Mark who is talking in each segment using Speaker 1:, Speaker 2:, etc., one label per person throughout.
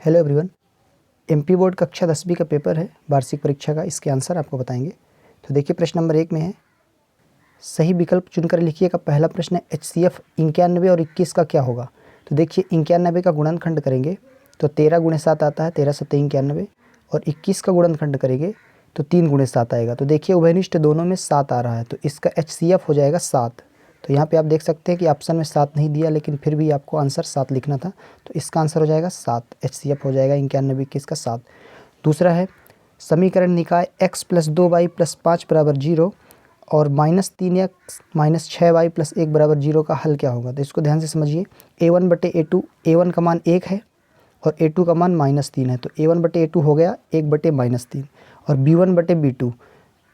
Speaker 1: Hello everyone, MP board कक्षा 10वीं का पेपर है वार्षिक परीक्षा का। इसके आंसर आपको बताएंगे। तो देखिए प्रश्न नंबर 1 में है, सही विकल्प चुनकर लिखिए का पहला प्रश्न है HCF 91 और 21 का क्या होगा। तो देखिए 91 का गुणनखंड करेंगे तो 13 गुणे 7 आता है, 13 सत्ते 91, और 21 का गुणनखंड करेंगे तो 3 गुणे 7 आएगा। तो देखिए उभयनिष्ठ दोनों में 7 आ रहा है, तो इसका HCF हो जाएगा 7। तो यहाँ पे आप देख सकते हैं कि ऑप्शन में 7 नहीं दिया, लेकिन फिर भी आपको आंसर 7 लिखना था, तो इसका आंसर हो जाएगा 7। HCF हो जाएगा 91 21 का 7। दूसरा है, समीकरण निकाय x + 2y + 5 = 0 और -3x - 6y + 1 = 0 का हल क्या होगा। तो इसको ध्यान से समझिए। a1/a2, a1 का मान 1 है और a2 का मान -3 है, तो a1/a2 हो गया 1/-3, और b1/b2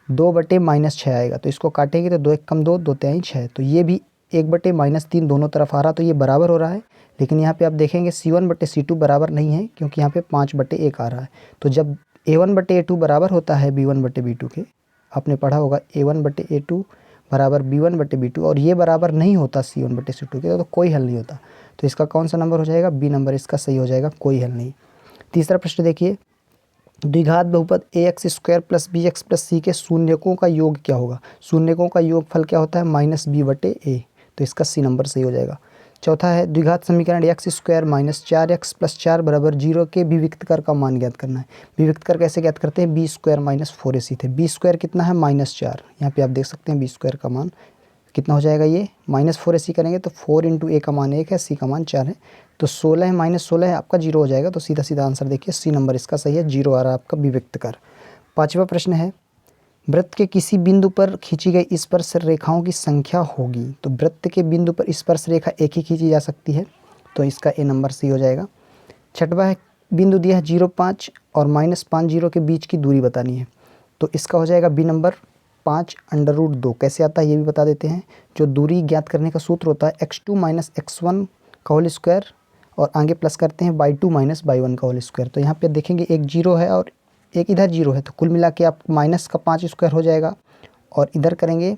Speaker 1: 2/-6 आएगा। तो इसको काटेंगे तो 2 1 कम 2, 2 3 6, तो ये भी 1/-3 दोनों तरफ आ रहा, तो ये बराबर हो रहा है। लेकिन यहाँ पे आप देखेंगे c1/c2 बराबर नहीं है, क्योंकि यहाँ पे 5/1 आ रहा है। तो जब a1/a2 बराबर होता है b1/b2 के, आपने पढ़ा होगा a1/a2 बराबर b1/b2, और ये बराबर नहीं होता c1/c2 के, तो कोई हल नहीं होता। तो इसका कौन सा नंबर हो जाएगा, बी नंबर इसका सही हो जाएगा, कोई हल नहीं। तीसरा प्रश्न देखिए, द्विघात बहुपद ax² + bx + c के शून्यकों का योग क्या होगा। शून्यकों का योगफल क्या होता है, -b/a, तो इसका सी नंबर सही हो जाएगा। चौथा है, द्विघात समीकरण x² - 4x + 4 = 0 के विविक्तकर का मान ज्ञात करना है। विविक्तकर कैसे ज्ञात करते हैं, b² - 4ac थे। b² कितना है, -4। यहाँ पे आप देख सकते हैं b² का मान कितना हो जाएगा, ये -4ac करेंगे तो 4 × a का मान 1 है, c का मान 4 है, तो 16 है -16 है आपका 0 हो जाएगा। तो सीधा सीधा आंसर देखिए सी नंबर इसका सही है, 0 आ रहा है आपका विविक्तकर। पांचवा प्रश्न है, वृत्त के किसी बिंदु पर खींची गई स्पर्श रेखाओं की संख्या होगी। तो वृत्त के बिंदु पर स्पर्श रेखा एक ही खींची जा सकती है, तो इसका ए नंबर सही हो जाएगा। छठवा है, बिंदु दिया है 0,5 और -50 के बीच की दूरी बतानी है, तो इसका हो जाएगा बी नंबर 5√2। कैसे आता है ये भी बता देते हैं। जो दूरी ज्ञात करने का सूत्र होता है x2 - x1 का होल स्क्वायर, और आगे प्लस करते हैं y2 - y1 का होल स्क्वायर। तो यहाँ पे देखेंगे एक 0 है और एक इधर 0 है, तो कुल मिला के आप माइनस का 5 स्क्वायर हो जाएगा, और इधर करेंगे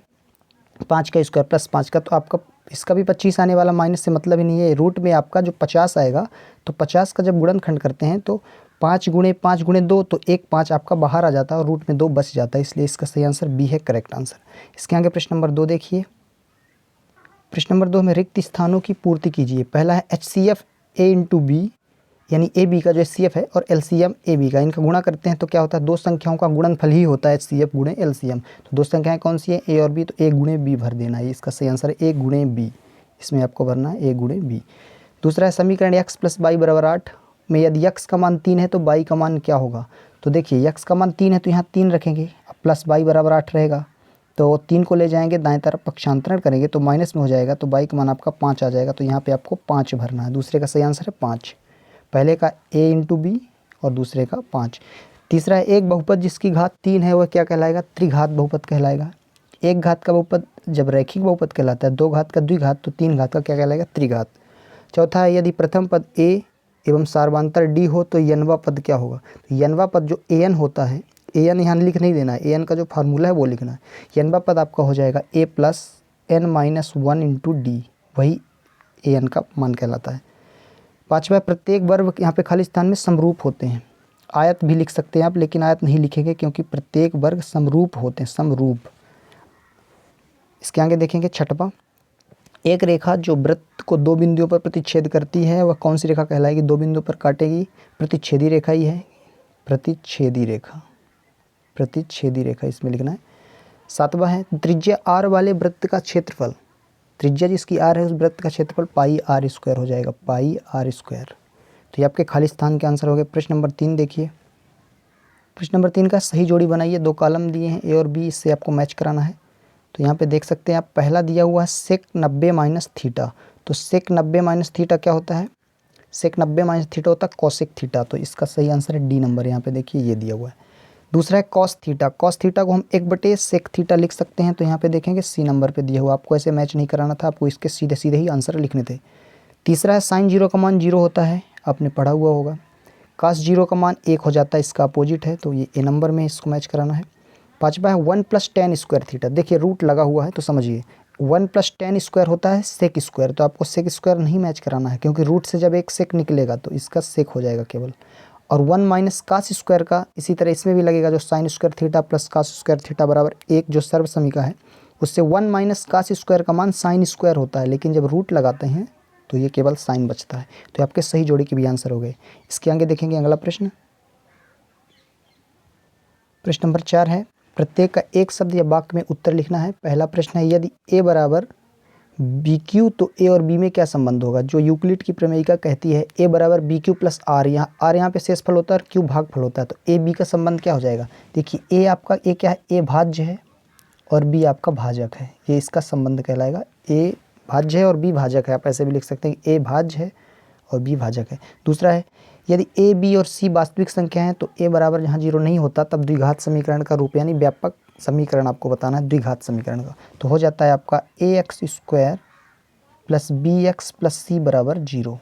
Speaker 1: 5 का स्क्वायर प्लस 5 का, तो आपका इसका भी 25 आने वाला, माइनस से मतलब ही नहीं है। रूट में आपका जो 50 आएगा, तो 50 का जब गुणनखंड करते हैं तो 5 × 5 × 2, तो एक 5 आपका बाहर आ जाता है और रूट में 2 बच जाता है, इसलिए इसका सही आंसर बी है, करेक्ट आंसर। इसके आगे प्रश्न नंबर 2 देखिए। प्रश्न नंबर 2 में रिक्त स्थानों की पूर्ति कीजिए। पहला है HCF a × b, यानी ए बी का जो HCF है और LCM ए बी का, इनका गुणा करते हैं तो क्या होता है, दो संख्याओं का गुणनफल ही होता है HCF × LCM। तो दो संख्याएं कौन सी है, ए और बी, तो a × b भर देना है, इसका सही आंसर है a × b, इसमें आपको भरना है a × b। दूसरा है, समीकरण x + y = 8 में यदि x का मान 3 है तो y का मान क्या होगा। तो देखिए x का मान 3 है तो यहाँ 3 रखेंगे, प्लस y = 8 रहेगा, तो 3 को ले जाएंगे दाएं तरफ पक्षांतरण करेंगे तो माइनस में हो जाएगा, तो y का मान आपका 5 आ जाएगा, तो यहाँ पे आपको 5 भरना है। दूसरे का सही आंसर है 5, पहले का a × b और दूसरे का 5। तीसरा है, एक बहुपद जिसकी घात 3 है वह क्या कहलाएगा, त्रिघात बहुपद कहलाएगा। एक घात का बहुपद जब रैखिक बहुपद कहलाता है, दो घात का द्विघात, तो 3 घात का क्या कहलाएगा, त्रिघात। चौथा है, यदि प्रथम पद a एवं सार्वधातुक d हो तो यनवा पद क्या होगा। तो यनवा पद जो an होता है, an यहाँ लिख नहीं देना है, an का जो फार्मूला है वो लिखना है। यनवा पद आपका हो जाएगा a + n - 1 × d, वही an का मान कहलाता है। पांचवा, प्रत्येक वर्ग यहाँ पे खाली स्थान में समरूप होते हैं। आयत भी लिख सकते हैं आप, लेकिन आयत नहीं लिखेंगे क्योंकि प्रत्येक वर्ग समरूप होते हैं, समरूप। इसके आगे देखेंगे छठवां, एक रेखा जो वृत्त को 2 बिंदुओं पर प्रतिच्छेद करती है वह कौन सी रेखा कहलाएगी। 2 बिंदुओं पर काटेगी, प्रतिच्छेदी रेखा ही है, प्रतिच्छेदी रेखा, प्रतिच्छेदी रेखा इसमें लिखना है। सातवां है, त्रिज्या r वाले वृत्त का क्षेत्रफल, त्रिज्या जिसकी r है उस वृत्त का क्षेत्रफल πr² हो जाएगा, πr²। तो ये आपके खाली स्थान के आंसर हो गए। प्रश्न नंबर 3 देखिए। प्रश्न नंबर 3 का सही जोड़ी बनाइए। 2 कॉलम दिए हैं a और b, इससे आपको मैच कराना है। तो यहाँ पे देख सकते हैं आप, पहला दिया हुआ है sec 90 - थीटा। तो sec 90 - थीटा क्या होता है, sec 90 - थीटा होता है cosec थीटा, तो इसका सही आंसर है डी नंबर। यहाँ पे देखिए ये दिया हुआ है। दूसरा है cos थीटा, cos थीटा को हम 1/sec थीटा लिख सकते हैं, तो यहाँ पे देखेंगे सी नंबर पे दिया हुआ। आपको ऐसे मैच नहीं कराना था, आपको इसके सीधे सीधे ही आंसर लिखने थे। तीसरा है, sin 0 का मान 0 होता है, आपने पढ़ा हुआ होगा। cos 0 का मान 1 हो जाता है, इसका अपोजिट है, तो ये ए नंबर में इसको मैच कराना है। पाँचवा है 1 + tan² थीटा। देखिए रूट लगा हुआ है तो समझिए, 1 + tan स्क्वायर होता है सेक स्क्वायर, तो आपको सेक स्क्वायर नहीं मैच कराना है क्योंकि रूट से जब एक सेक निकलेगा तो इसका सेक हो जाएगा केवल। और 1 - कास स्क्वायर का इसी तरह इसमें भी लगेगा, जो sine square theta plus cos square theta बराबर 1 जो सर्व समीका है, उससे 1 - कास स्क्वायर का मान साइन स्क्वायर होता है, लेकिन जब रूट लगाते हैं तो ये केवल साइन बचता है। तो आपके सही जोड़ी के भी आंसर हो गए। इसके आगे देखेंगे अगला प्रश्न। प्रश्न नंबर 4 है, प्रत्येक का एक शब्द या वाक्य में उत्तर लिखना है। पहला प्रश्न है, यदि a बराबर BQ तो a और b में क्या संबंध होगा। जो यूक्लिड की प्रमेयिका कहती है a बराबर BQ प्लस r, यहाँ पे शेषफल होता है और q भागफल होता है, तो a b का संबंध क्या हो जाएगा। देखिए a आपका a क्या है, a भाज्य है और b आपका भाजक है, ये इसका संबंध कहलाएगा। a भाज्य है और b भाजक है, आप ऐसे भी लिख सकते हैं a भाज्य है और b भाजक है। दूसरा है, यदि a b और c वास्तविक संख्या है तो a बराबर जहाँ 0 नहीं होता तब द्विघात समीकरण का रूप यानी व्यापक समीकरण आपको बताना है द्विघात समीकरण का, तो हो जाता है आपका ax² plus bx plus c बराबर 0।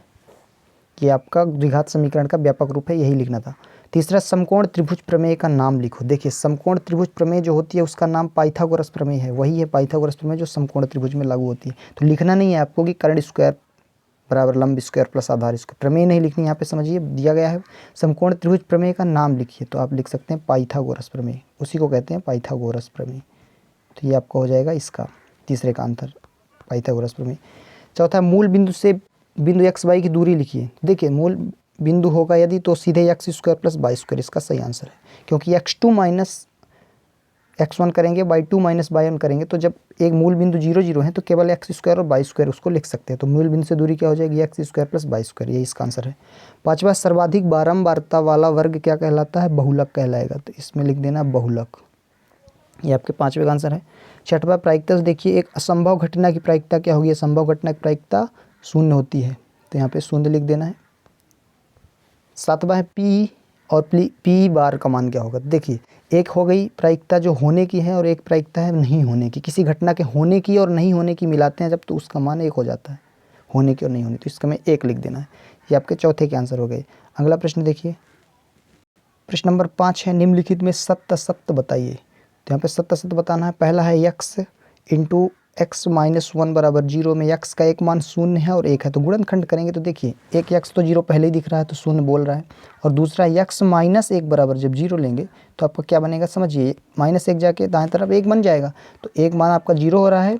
Speaker 1: ये आपका द्विघात समीकरण का व्यापक रूप है, यही लिखना था। तीसरा, समकोण त्रिभुज प्रमेय का नाम लिखो। देखिए समकोण त्रिभुज प्रमेय जो होती है उसका नाम पाइथागोरस प्रमेय है, वही है पाइथागोरस प्रमेय जो समकोण त्रिभुज में लागू होती है। तो लिखना नहीं है आपको कि कर्ण स्क्वायर बराबर लंब स्क्वायर प्लस आधार स्क्वायर, प्रमेय नहीं लिखनी, यहाँ पे समझिए दिया गया है समकोण त्रिभुज प्रमेय का नाम लिखिए, तो आप लिख सकते हैं पाइथागोरस प्रमेय, उसी को कहते हैं पाइथागोरस प्रमेय। तो ये आपका हो जाएगा इसका तीसरे का आंसर पाइथागोरस प्रमेय। चौथा, मूल बिंदु से बिंदु x y की दूरी लिखिए। देखिए मूल बिंदु होगा यदि तो सीधे x² प्लस y², इसका सही आंसर है, क्योंकि x2 माइनस x1 करेंगे y2 माइनस y1 करेंगे, तो जब एक मूल बिंदु 0 0 है तो केवल x² और y² उसको लिख सकते हैं, तो मूल बिंदु से दूरी क्या हो जाएगी x² प्लस y², ये इसका आंसर है। पांचवा, सर्वाधिक बारंबारता वाला वर्ग क्या कहलाता है, बहुलक कहलाएगा, तो इसमें लिख देना बहुलक, ये आपके पाँचवें का आंसर है। छठवां, प्रायिकता से देखिए एक असंभव घटना की प्रायिकता क्या होगी, असंभव घटना की प्रायिकता 0 होती है, तो यहाँ पे 0 लिख देना है। सातवां है पी और पी बार का मान क्या होगा। देखिए एक हो गई प्रायिकता जो होने की है और एक प्रायिकता है नहीं होने की, किसी घटना के होने की और नहीं होने की मिलाते हैं जब तो उसका मान 1 हो जाता है, होने की और नहीं होने, तो इसका में 1 लिख देना है। ये आपके चौथे के आंसर हो गए। अगला प्रश्न देखिए, प्रश्न नंबर 5 है, निम्नलिखित में सत्य असत्य बताइए। तो यहाँ पे सत्य असत्य बताना है। पहला है x इंटू x माइनस 1 बराबर 0 में x का एक मान 0 है और 1 है, तो गुणनखंड करेंगे तो देखिए एक x तो 0 पहले ही दिख रहा है तो 0 बोल रहा है, और दूसरा x माइनस 1 बराबर जब 0 लेंगे तो आपका क्या बनेगा, समझिए -1 जाके दाएं तरफ 1 बन जाएगा, तो एक मान आपका 0 हो रहा है,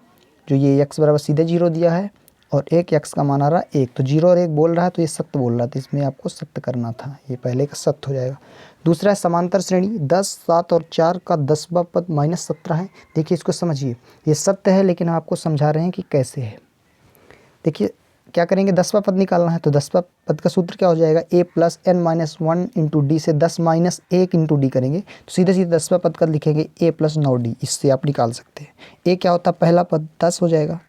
Speaker 1: जो ये x बराबर सीधे 0 दिया है, और एक x का मान आ रहा है 1, तो 0 और 1 बोल रहा है, तो ये सत्य बोल रहा था, इसमें आपको सत्य करना था, ये पहले का सत्य हो जाएगा। दूसरा है समांतर श्रेणी 10, 7 और 4 का 10वां पद -17 है। देखिए इसको समझिए, ये सत्य है लेकिन आपको समझा रहे हैं कि कैसे है। देखिए क्या करेंगे, 10वां पद निकालना है, तो 10वां पद का सूत्र क्या हो जाएगा, a plus n-1 into D से 10 माइनस 1 इंटू डी करेंगे, तो सीधे सीधे 10वां पद का लिखेंगे a प्लस 9d, इससे आप निकाल सकते हैं। a क्या होता है, पहला पद 10 हो जाएगा,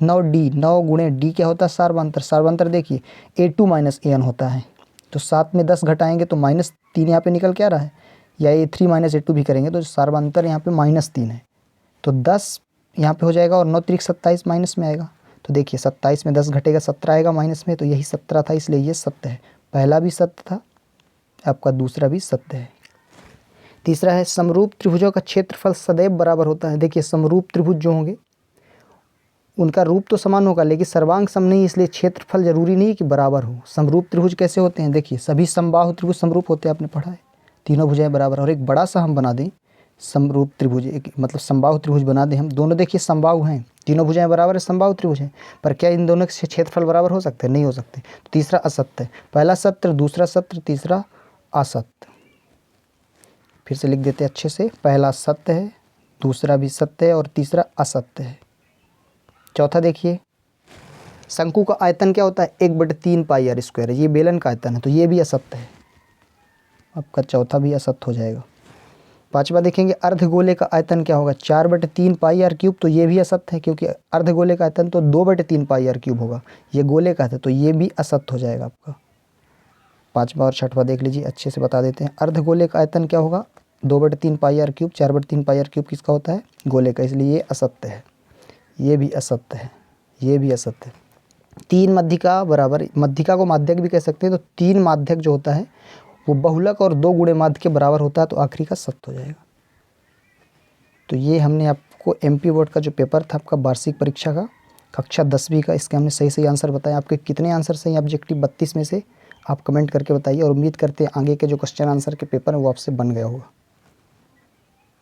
Speaker 1: 9d 9 गुणे d क्या होता है, सार्वंतर, सार्वंतर देखिए a2 माइनस an होता है, तो 7 में 10 घटाएंगे तो -3 यहाँ पे निकल के आ रहा है, या a3 माइनस a2 भी करेंगे तो सार्वंतर यहाँ पे -3 है, तो 10 यहाँ पे हो जाएगा और 9 त्रिक 27 माइनस में आएगा, तो देखिए 27 में 10 घटेगा 17 आएगा माइनस में, तो यही 17 था, इसलिए ये सत्य है। पहला भी सत्य था, आपका दूसरा भी सत्य है। तीसरा है समरूप त्रिभुजों का क्षेत्रफल सदैव बराबर होता है। देखिए समरूप त्रिभुज जो होंगे उनका रूप तो समान होगा लेकिन सर्वांग सम नहीं, इसलिए क्षेत्रफल जरूरी नहीं कि बराबर हो। समरूप त्रिभुज कैसे होते हैं, देखिए सभी समबाहु त्रिभुज समरूप होते हैं, आपने पढ़ा है, तीनों भुजाएं बराबर, और एक बड़ा सा हम बना दें समरूप त्रिभुज, एक मतलब समबाहु त्रिभुज बना दें हम, दोनों देखिए समबाहु हैं, तीनों भुजाएं बराबर है, समबाहु त्रिभुज हैं, पर क्या इन दोनों के क्षेत्रफल बराबर हो सकते हैं, नहीं हो सकते। तो तीसरा असत्य है, पहला सत्य, दूसरा सत्य, तीसरा असत्य। फिर से लिख देते हैं अच्छे से, पहला सत्य है, दूसरा भी सत्य है और तीसरा असत्य है। चौथा देखिए, शंकु का आयतन क्या होता है, 1/3 पाई आर स्क्वायर है, ये बेलन का आयतन है, तो ये भी असत्य है, आपका चौथा भी असत्य हो जाएगा। पांचवा देखेंगे, अर्धगोले का आयतन क्या होगा, 4/3 पाई आर क्यूब, तो ये भी असत्य है, क्योंकि अर्धगोले का आयतन तो 2/3 पाई आर क्यूब होगा, ये गोले का है, तो ये भी असत्य हो जाएगा आपका। पांचवा और छठवा देख लीजिए, अच्छे से बता देते हैं। अर्धगोले का आयतन क्या होगा, 2/3 pi r cube, 4/3 pi r cube किसका होता है, गोले का, इसलिए ये असत्य है, ये भी असत्य है, ये भी असत्य है। 3 मध्यिका बराबर, मध्यिका को माध्यक भी कह सकते हैं, तो 3 माध्यक जो होता है वो बहुलक और 2 गुणे माध्य के बराबर होता है, तो आखिरी का सत्य हो जाएगा। तो ये हमने आपको आपको एमपी बोर्ड का जो पेपर था आपका वार्षिक परीक्षा का कक्षा 10वीं का, इसके हमने सही आंसर बताया। आपके कितने आंसर सही ऑब्जेक्टिव 32 में से आप कमेंट करके बताइए, और उम्मीद करते हैं आगे के जो क्वेश्चन आंसर के पेपर हैं वो आपसे बन गया होगा।